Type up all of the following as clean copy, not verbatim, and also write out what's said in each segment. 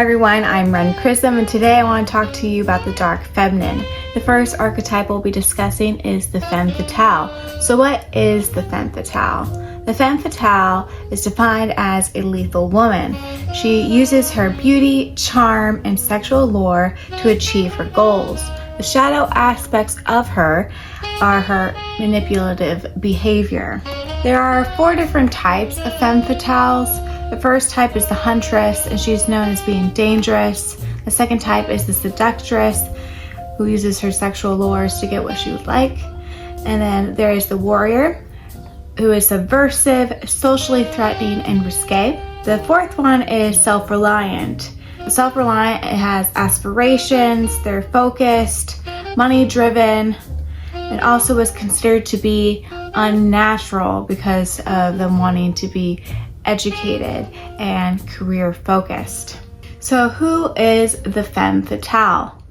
everyone, I'm Ren Chrism, and today I want to talk to you about the dark feminine. The first archetype we'll be discussing is the femme fatale. So what is the femme fatale? The femme fatale is defined as a lethal woman. She uses her beauty, charm, and sexual allure to achieve her goals. The shadow aspects of her are her manipulative behavior. There are 4 different types of femme fatales. The first type is the huntress, and she's known as being dangerous. The second type is the seductress, who uses her sexual allures to get what she would like. And then there is the warrior, who is subversive, socially threatening, and risque. The fourth one is self-reliant. Self-reliant, it has aspirations, they're focused, money-driven, and also is considered to be unnatural because of them wanting to be educated and career focused. So who is the femme fatale?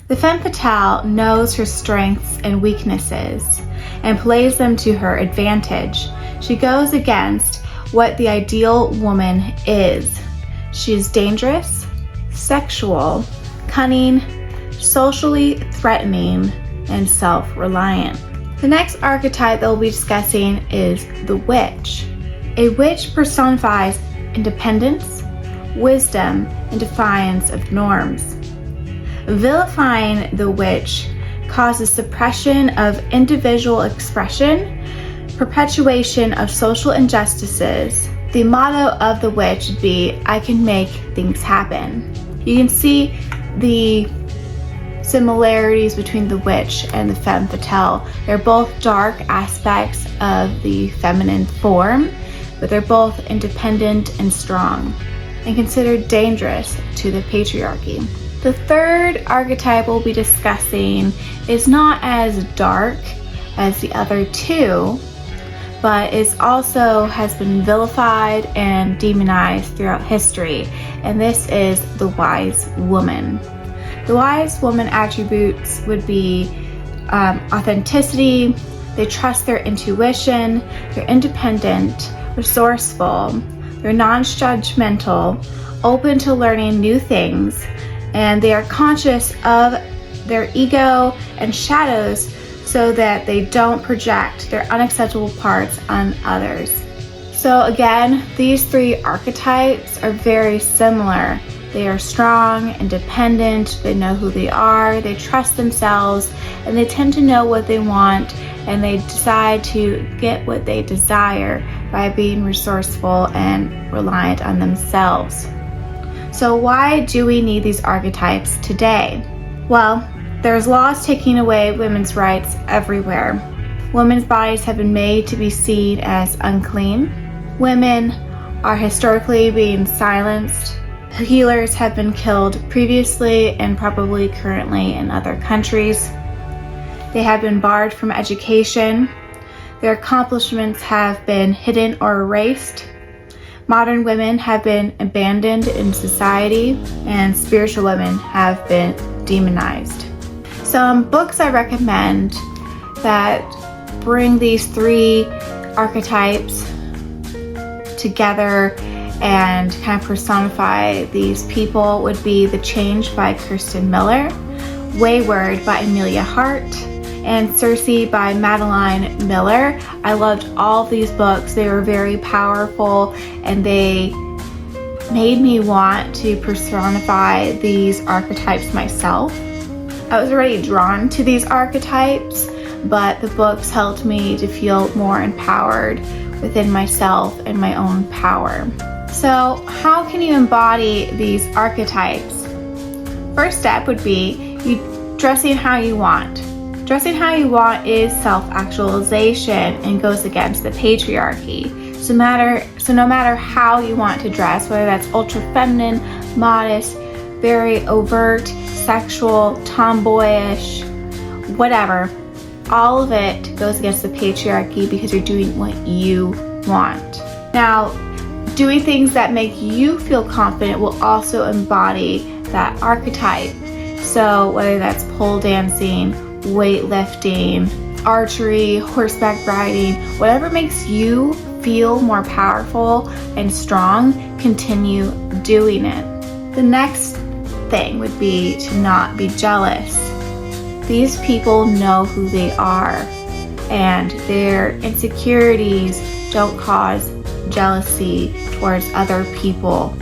The femme fatale knows her strengths and weaknesses and plays them to her advantage. She goes against what the ideal woman is. She is dangerous, sexual, cunning, socially threatening, and self-reliant. The next archetype that we'll be discussing is the witch. A witch personifies independence, wisdom, and defiance of norms. Vilifying the witch causes suppression of individual expression, perpetuation of social injustices. The motto of the witch would be, "I can make things happen." You can see the similarities between the witch and the femme fatale. They're both dark aspects of the feminine form, but they're both independent and strong and considered dangerous to the patriarchy. The third archetype we'll be discussing is not as dark as the other 2, but it also has been vilified and demonized throughout history, and this is the wise woman. The wise woman attributes would be authenticity, they trust their intuition, they're independent, resourceful, they're non-judgmental, open to learning new things, and they are conscious of their ego and shadows so that they don't project their unacceptable parts on others. So again, these 3 archetypes are very similar. They are strong, independent, they know who they are, they trust themselves, and they tend to know what they want, and they decide to get what they desire by being resourceful and reliant on themselves. So why do we need these archetypes today? Well, there's laws taking away women's rights everywhere. Women's bodies have been made to be seen as unclean. Women are historically being silenced. Healers have been killed previously and probably currently in other countries. They have been barred from education. Their accomplishments have been hidden or erased. Modern women have been abandoned in society, and spiritual women have been demonized. Some books I recommend that bring these 3 archetypes together and kind of personify these people would be The Change by Kirsten Miller, Wayward by Amelia Hart, and Circe by Madeline Miller. I loved all of these books. They were very powerful, and they made me want to personify these archetypes myself. I was already drawn to these archetypes, but the books helped me to feel more empowered within myself and my own power. So how can you embody these archetypes? First step would be you dressing how you want. Dressing how you want is self-actualization and goes against the patriarchy. So no matter how you want to dress, whether that's ultra feminine, modest, very overt, sexual, tomboyish, whatever, all of it goes against the patriarchy because you're doing what you want. Now, doing things that make you feel confident will also embody that archetype. So whether that's pole dancing, weightlifting, archery, horseback riding, whatever makes you feel more powerful and strong, continue doing it. The next thing would be to not be jealous. These people know who they are, and their insecurities don't cause jealousy towards other people.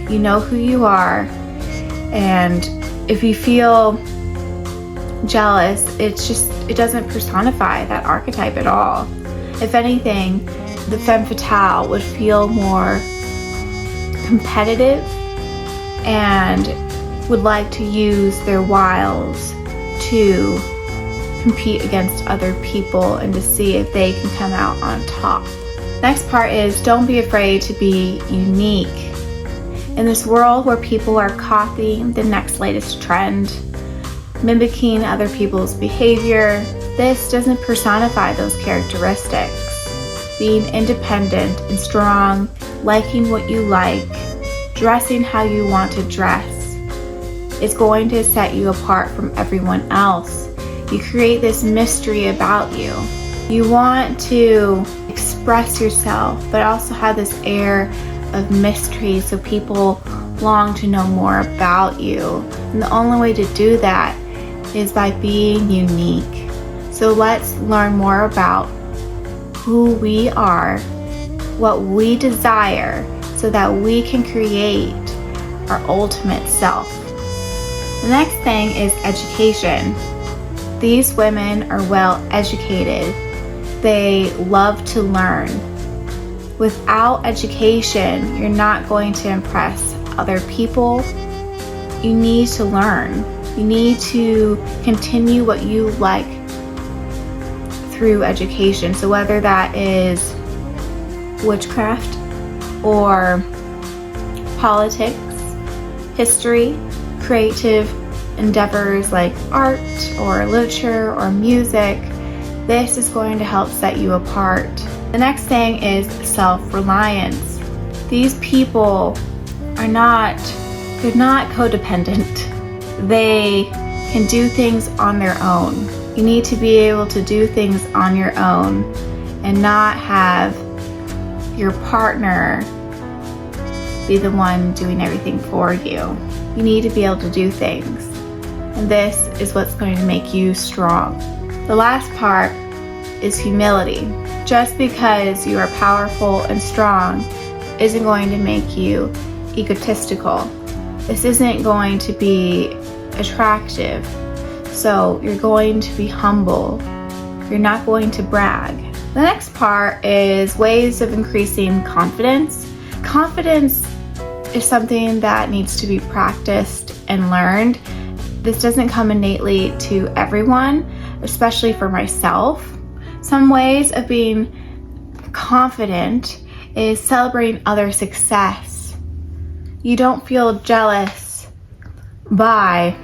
You know who you are, and if you feel jealous, it doesn't personify that archetype at all. If anything, the femme fatale would feel more competitive and would like to use their wiles to compete against other people and to see if they can come out on top. Next part is don't be afraid to be unique. In this world where people are copying the next latest trend, mimicking other people's behavior, this doesn't personify those characteristics. Being independent and strong, liking what you like, dressing how you want to dress, is going to set you apart from everyone else. You create this mystery about you. You want to express yourself, but also have this air of mystery so people long to know more about you. And the only way to do that is by being unique. So let's learn more about who we are, what we desire, so that we can create our ultimate self. The next thing is education. These women are well educated. They love to learn. Without education, you're not going to impress other people. You need to learn. You need to continue what you like through education. So whether that is witchcraft or politics, history, creative endeavors like art or literature or music, this is going to help set you apart. The next thing is self-reliance. These people they're not codependent. They can do things on their own. You need to be able to do things on your own and not have your partner be the one doing everything for you. You need to be able to do things. And this is what's going to make you strong. The last part is humility. Just because you are powerful and strong isn't going to make you egotistical. This isn't going to be attractive. So you're going to be humble. You're not going to brag. The next part is ways of increasing confidence. Confidence is something that needs to be practiced and learned. This doesn't come innately to everyone, especially for myself. Some ways of being confident is celebrating other success. You don't feel jealous by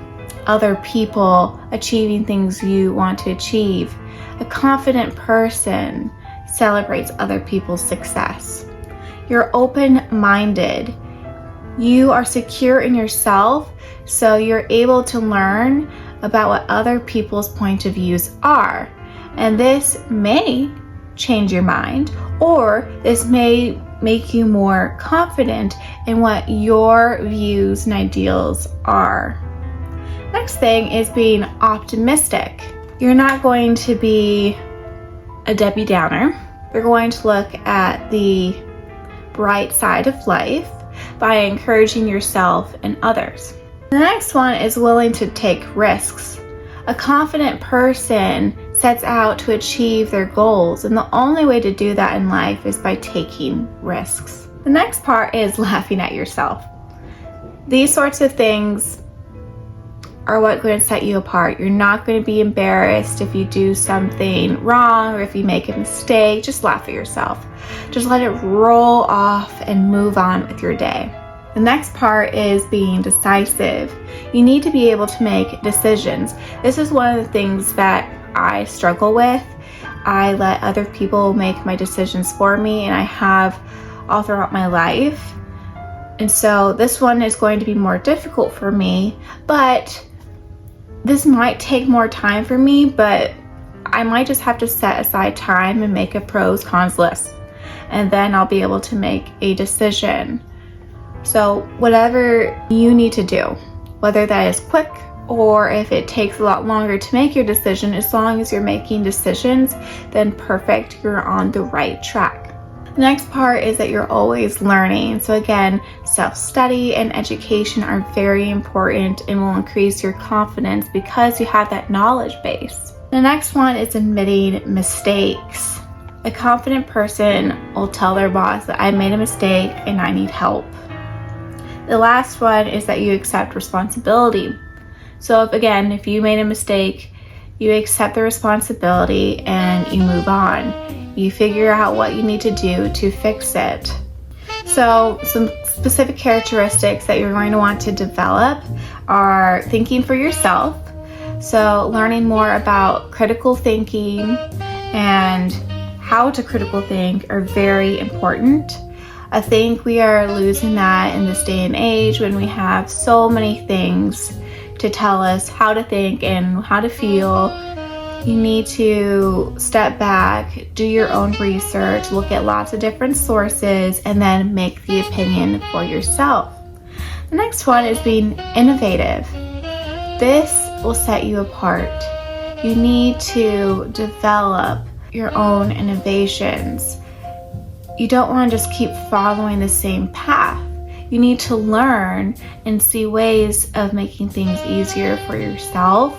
other people achieving things you want to achieve. A confident person celebrates other people's success. You're open-minded. You are secure in yourself, so you're able to learn about what other people's point of views are. And this may change your mind, or this may make you more confident in what your views and ideals are. Next thing is being optimistic. You're not going to be a Debbie Downer. You're going to look at the bright side of life by encouraging yourself and others. The next one is willing to take risks. A confident person sets out to achieve their goals, and the only way to do that in life is by taking risks. The next part is laughing at yourself. These sorts of things are what's going to set you apart. You're not going to be embarrassed if you do something wrong or if you make a mistake. Just laugh at yourself. Just let it roll off and move on with your day. The next part is being decisive. You need to be able to make decisions. This is one of the things that I struggle with. I let other people make my decisions for me, and I have all throughout my life. And so this one is going to be more difficult for me, but this might take more time for me, but I might just have to set aside time and make a pros cons list, and then I'll be able to make a decision. So whatever you need to do, whether that is quick or if it takes a lot longer to make your decision, as long as you're making decisions, then perfect, you're on the right track. The next part is that you're always learning. So again, self-study and education are very important and will increase your confidence because you have that knowledge base. The next one is admitting mistakes. A confident person will tell their boss that I made a mistake and I need help. The last one is that you accept responsibility. So if you made a mistake, you accept the responsibility and you move on. You figure out what you need to do to fix it. So some specific characteristics that you're going to want to develop are thinking for yourself. So learning more about critical thinking and how to critical think are very important. I think we are losing that in this day and age when we have so many things to tell us how to think and how to feel. You need to step back, do your own research, look at lots of different sources, and then make the opinion for yourself. The next one is being innovative. This will set you apart. You need to develop your own innovations. You don't want to just keep following the same path. You need to learn and see ways of making things easier for yourself,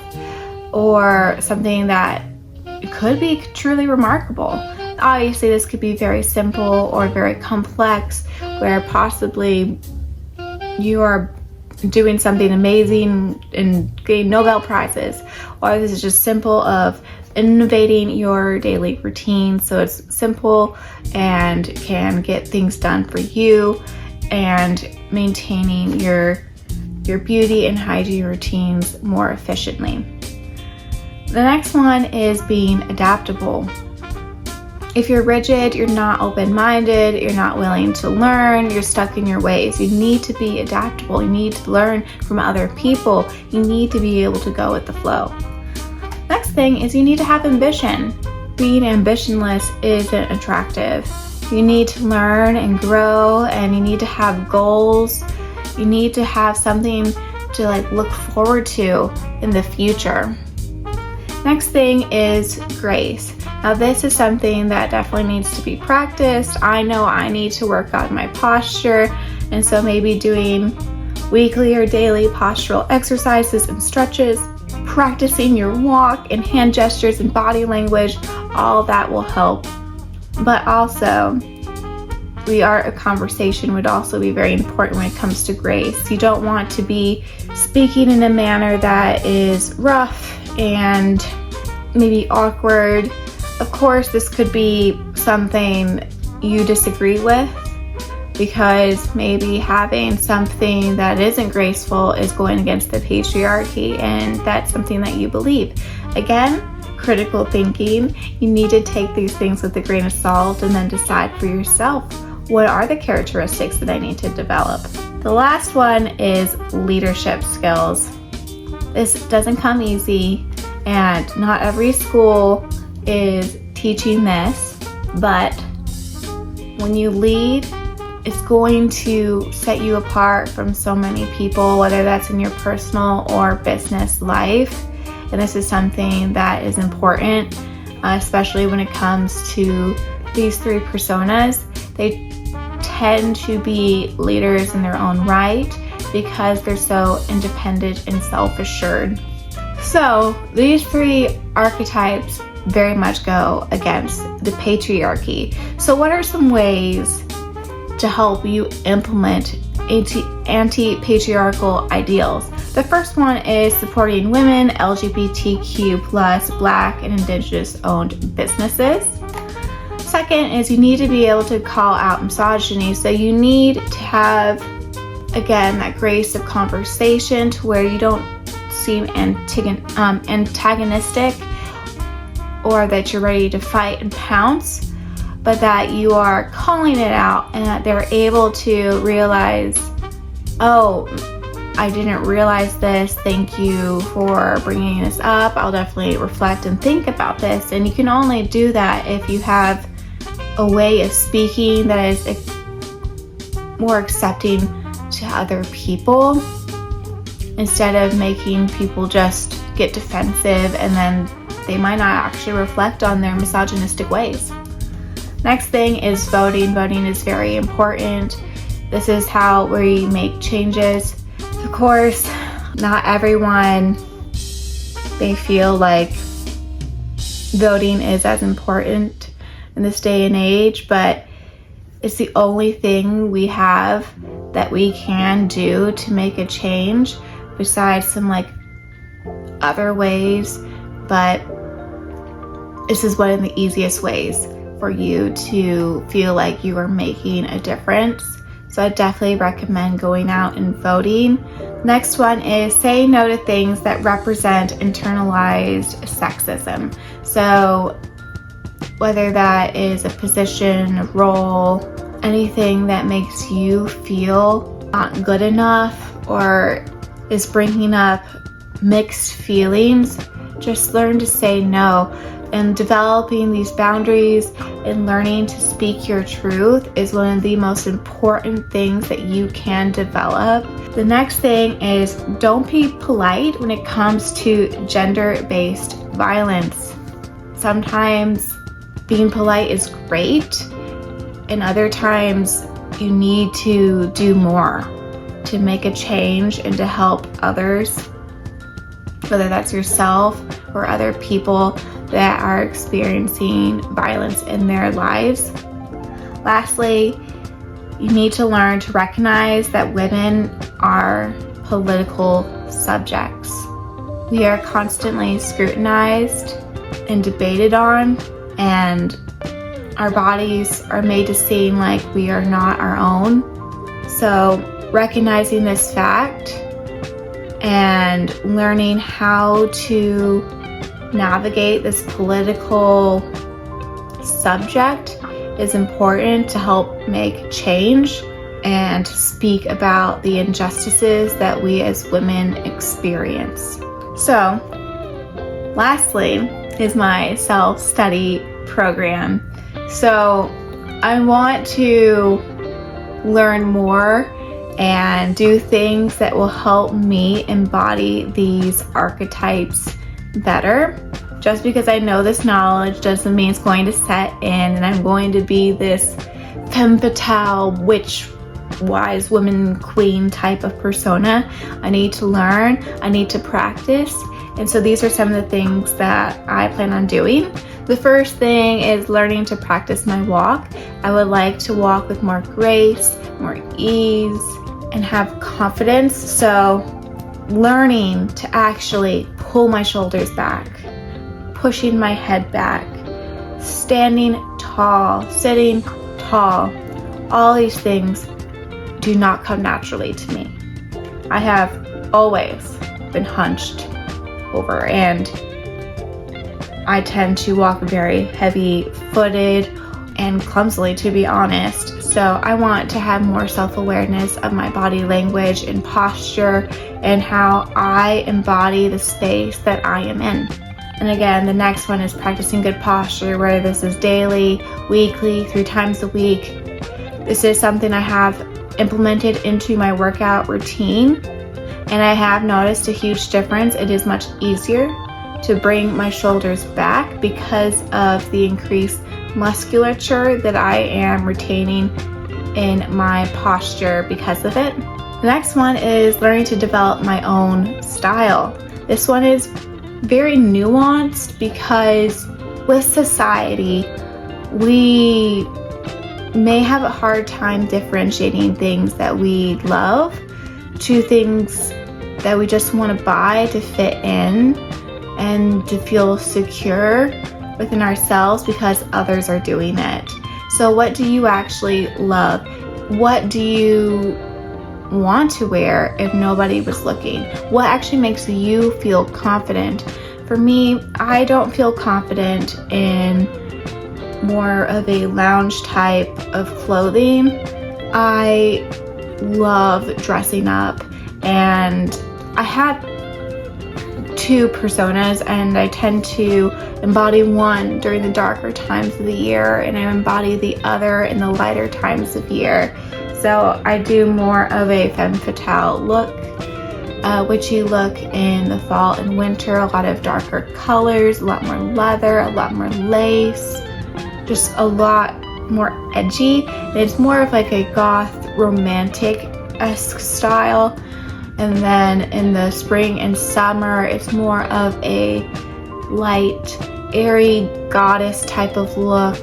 or something that could be truly remarkable. Obviously, this could be very simple or very complex, where possibly you are doing something amazing and getting Nobel Prizes, or this is just simple of innovating your daily routine so it's simple and can get things done for you and maintaining your beauty and hygiene routines more efficiently. The next one is being adaptable. If you're rigid, you're not open-minded, you're not willing to learn, you're stuck in your ways. You need to be adaptable. You need to learn from other people. You need to be able to go with the flow. Next thing is you need to have ambition. Being ambitionless isn't attractive. You need to learn and grow, and you need to have goals. You need to have something to look forward to in the future. Next thing is grace. Now this is something that definitely needs to be practiced. I know I need to work on my posture, and so maybe doing weekly or daily postural exercises and stretches, practicing your walk and hand gestures and body language, all that will help. But also, the art of conversation would also be very important when it comes to grace. You don't want to be speaking in a manner that is rough and maybe awkward. Of course, this could be something you disagree with, because maybe having something that isn't graceful is going against the patriarchy, and that's something that you believe. Again, critical thinking. You need to take these things with a grain of salt and then decide for yourself, what are the characteristics that I need to develop? The last one is leadership skills. This doesn't come easy, and not every school is teaching this, but when you lead, it's going to set you apart from so many people, whether that's in your personal or business life. And this is something that is important, especially when it comes to these three personas. They tend to be leaders in their own right because they're so independent and self-assured. So these three archetypes very much go against the patriarchy. So what are some ways to help you implement anti-patriarchal ideals? The first one is supporting women, LGBTQ+, Black and Indigenous owned businesses. Second is you need to be able to call out misogyny. So you need to have, again, that grace of conversation to where you don't seem antagonistic or that you're ready to fight and pounce, but that you are calling it out and that they're able to realize, oh, I didn't realize this. Thank you for bringing this up. I'll definitely reflect and think about this. And you can only do that if you have a way of speaking that is more accepting to other people instead of making people just get defensive and then they might not actually reflect on their misogynistic ways. Next thing is voting. Voting is very important. This is how we make changes. Of course, not everyone may feel like voting is as important in this day and age, but it's the only thing we have that we can do to make a change besides some other ways, but this is one of the easiest ways for you to feel like you are making a difference. So I definitely recommend going out and voting. Next one is say no to things that represent internalized sexism. So whether that is a position, a role, anything that makes you feel not good enough or is bringing up mixed feelings, just learn to say no. And developing these boundaries and learning to speak your truth is one of the most important things that you can develop. The next thing is don't be polite when it comes to gender-based violence. Sometimes being polite is great, and other times you need to do more to make a change and to help others, whether that's yourself or other people that are experiencing violence in their lives. Lastly, you need to learn to recognize that women are political subjects. We are constantly scrutinized and debated on, and our bodies are made to seem like we are not our own. So recognizing this fact and learning how to navigate this political subject is important to help make change and to speak about the injustices that we as women experience. So, lastly is my self-study program. So, I want to learn more and do things that will help me embody these archetypes better. Just because I know this knowledge doesn't mean it's going to set in and I'm going to be this femme fatale, witch, wise woman, queen type of persona. I need to learn, I need to practice, and so these are some of the things that I plan on doing. The first thing is learning to practice my walk. I would like to walk with more grace, more ease, and have confidence. So learning to actually pull my shoulders back, pushing my head back, standing tall, sitting tall, all these things do not come naturally to me. I have always been hunched over, and I tend to walk very heavy-footed and clumsily, to be honest. So I want to have more self-awareness of my body language and posture and how I embody the space that I am in. And again, the next one is practicing good posture, whether this is daily, weekly, 3 times a week. This is something I have implemented into my workout routine, and I have noticed a huge difference. It is much easier to bring my shoulders back because of the increased musculature that I am retaining in my posture because of it. The next one is learning to develop my own style. This one is very nuanced because with society, we may have a hard time differentiating things that we love to things that we just want to buy to fit in and to feel secure within ourselves because others are doing it. So what do you actually love? What do you want to wear if nobody was looking? What actually makes you feel confident? For me, I don't feel confident in more of a lounge type of clothing. I love dressing up, and I have 2 personas, and I tend to embody one during the darker times of the year, and I embody the other in the lighter times of year. So I do more of a femme fatale look, witchy look in the fall and winter. A lot of darker colors, a lot more leather, a lot more lace, just a lot more edgy. And it's more of like a goth romantic-esque style. And then in the spring and summer, it's more of a light, airy goddess type of look.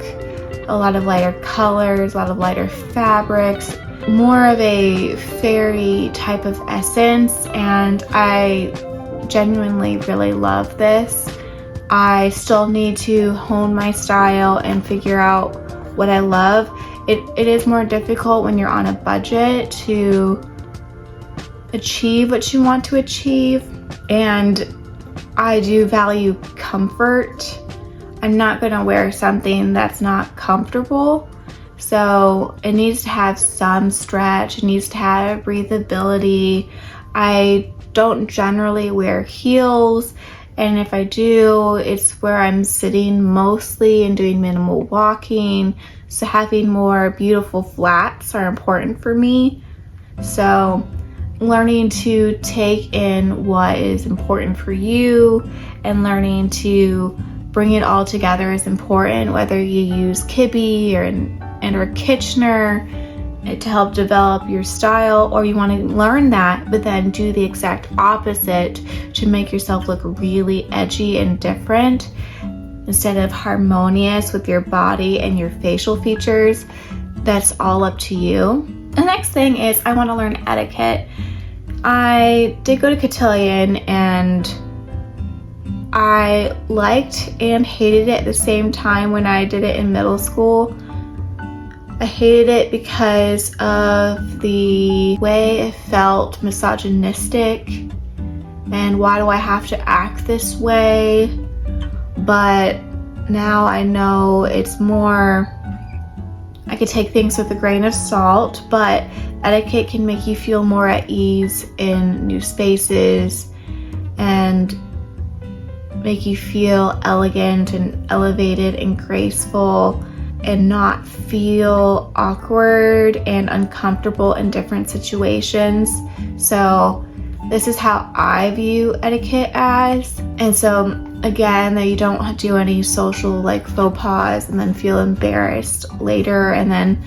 A lot of lighter colors, a lot of lighter fabrics, more of a fairy type of essence, and I genuinely really love this. I still need to hone my style and figure out what I love. It is more difficult when you're on a budget to achieve what you want to achieve, and I do value comfort. I'm not gonna wear something that's not comfortable. So it needs to have some stretch, it needs to have breathability. I don't generally wear heels, and if I do, it's where I'm sitting mostly and doing minimal walking. So having more beautiful flats are important for me. So learning to take in what is important for you and learning to bring it all together is important, whether you use Kibbe or Kitchener to help develop your style, or you want to learn that but then do the exact opposite to make yourself look really edgy and different instead of harmonious with your body and your facial features. That's all up to you. The next thing is I want to learn etiquette. I did go to cotillion and I liked and hated it at the same time when I did it in middle school. I hated it because of the way it felt misogynistic and why do I have to act this way? But now I know it's more, I could take things with a grain of salt, but etiquette can make you feel more at ease in new spaces and make you feel elegant and elevated and graceful and not feel awkward and uncomfortable in different situations. So this is how I view etiquette as. And so again, that you don't do any social like faux pas and then feel embarrassed later and then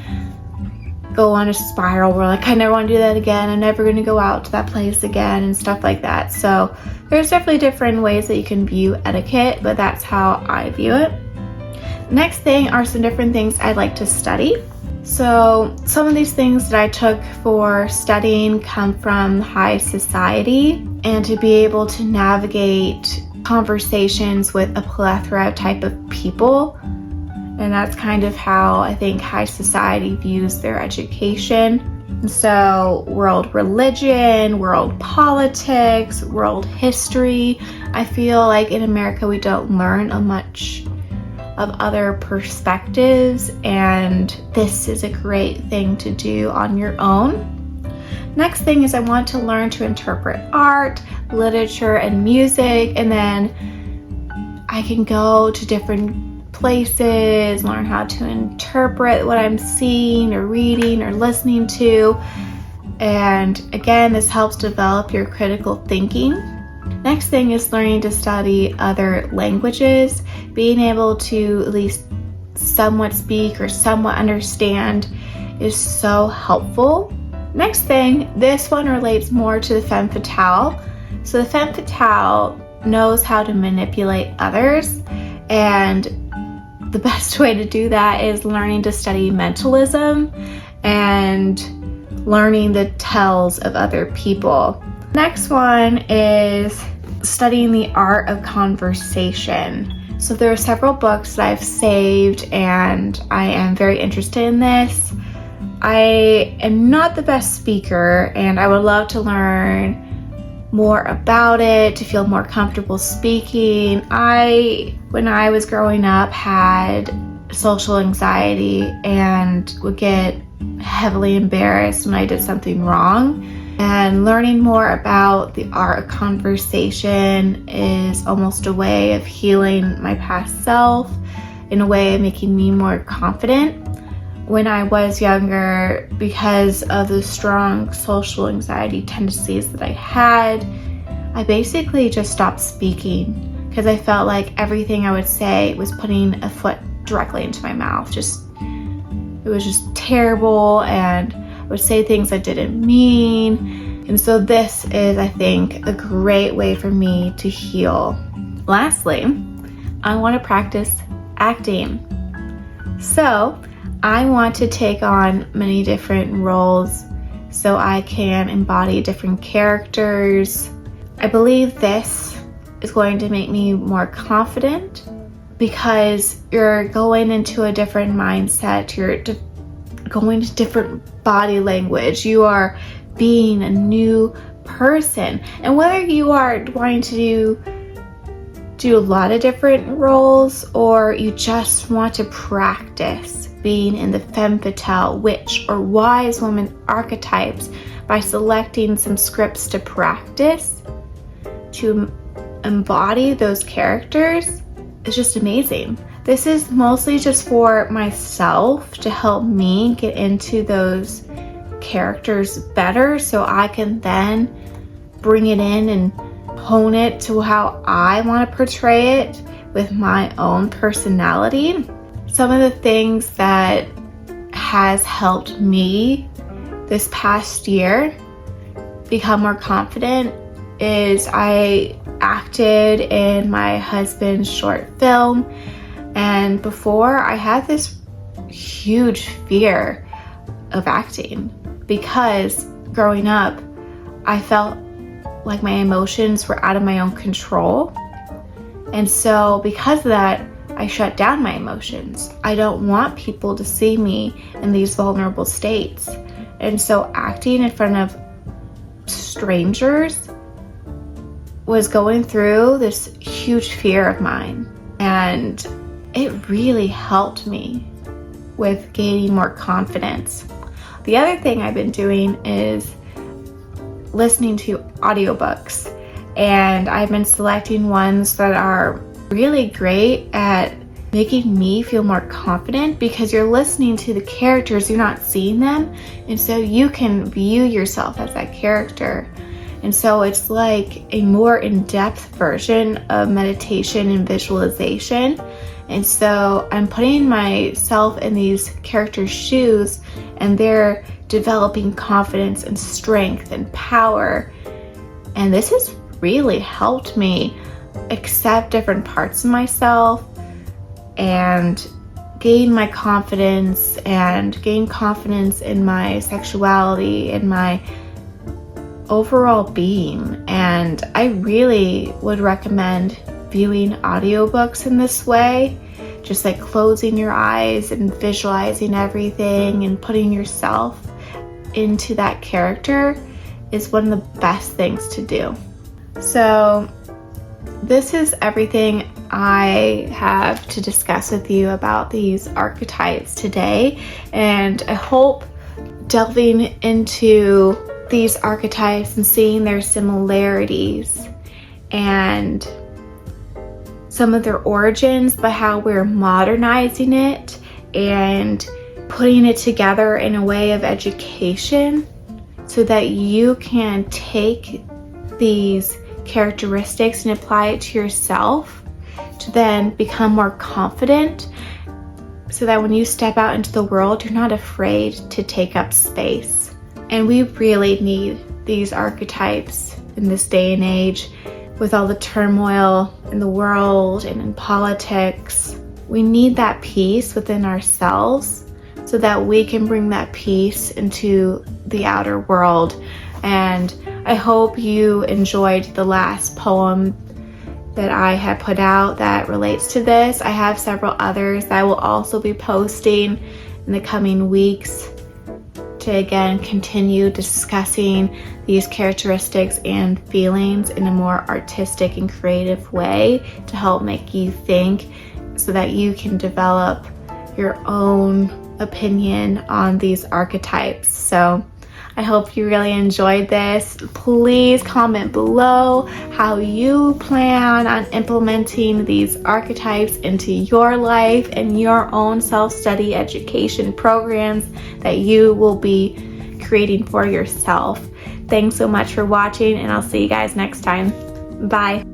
go on a spiral where like, I never want to do that again. I'm never going to go out to that place again and stuff like that. So there's definitely different ways that you can view etiquette, but that's how I view it. Next thing are some different things I'd like to study. So some of these things that I took for studying come from high society, and to be able to navigate conversations with a plethora type of people. And that's kind of how I think high society views their education. So world religion, world politics, world history. I feel like in America we don't learn much of other perspectives, and this is a great thing to do on your own. Next thing is I want to learn to interpret art, literature, and music, and then I can go to different places, learn how to interpret what I'm seeing or reading or listening to. And again, this helps develop your critical thinking. Next thing is learning to study other languages. Being able to at least somewhat speak or somewhat understand is so helpful. Next thing, this one relates more to the femme fatale. So the femme fatale knows how to manipulate others, and the best way to do that is learning to study mentalism and learning the tells of other people. Next one is studying the art of conversation. So there are several books that I've saved and I am very interested in this. I am not the best speaker and I would love to learn more about it, to feel more comfortable speaking. When I was growing up, had social anxiety and would get heavily embarrassed when I did something wrong. And learning more about the art of conversation is almost a way of healing my past self, in a way of making me more confident. when I was younger, because of the strong social anxiety tendencies that I had, I basically just stopped speaking because I felt like everything I would say was putting a foot directly into my mouth. It was just terrible, and I would say things I didn't mean. And so this is, I think, a great way for me to heal. Lastly, I want to practice acting. So I want to take on many different roles so I can embody different characters. I believe this is going to make me more confident because you're going into a different mindset. You're going to different body language. You are being a new person. And whether you are wanting to do a lot of different roles or you just want to practice being in the femme fatale, witch, or wise woman archetypes by selecting some scripts to practice, to embody those characters, is just amazing. This is mostly just for myself to help me get into those characters better so I can then bring it in and hone it to how I want to portray it with my own personality. Some of the things that has helped me this past year become more confident is I acted in my husband's short film, and before I had this huge fear of acting because growing up I felt like my emotions were out of my own control, and so because of that I shut down my emotions. I don't want people to see me in these vulnerable states, and so acting in front of strangers was going through this huge fear of mine, and it really helped me with gaining more confidence. The other thing I've been doing is listening to audiobooks, and I've been selecting ones that are really great at making me feel more confident because you're listening to the characters, you're not seeing them, and so you can view yourself as that character. And so it's like a more in-depth version of meditation and visualization. And so I'm putting myself in these characters' shoes, and they're developing confidence and strength and power. And this has really helped me accept different parts of myself and gain my confidence and gain confidence in my sexuality and my overall being. And I really would recommend viewing audiobooks in this way, just like closing your eyes and visualizing everything and putting yourself into that character is one of the best things to do. So this is everything I have to discuss with you about these archetypes today, and I hope delving into these archetypes and seeing their similarities and some of their origins, but how we're modernizing it and putting it together in a way of education so that you can take these characteristics and apply it to yourself to then become more confident, so that when you step out into the world, you're not afraid to take up space. And we really need these archetypes in this day and age with all the turmoil in the world and in politics. We need that peace within ourselves so that we can bring that peace into the outer world. And I hope you enjoyed the last poem that I had put out that relates to this. I have several others that I will also be posting in the coming weeks to again continue discussing these characteristics and feelings in a more artistic and creative way to help make you think so that you can develop your own opinion on these archetypes. So I hope you really enjoyed this. Please comment below how you plan on implementing these archetypes into your life and your own self-study education programs that you will be creating for yourself. Thanks so much for watching, and I'll see you guys next time. Bye.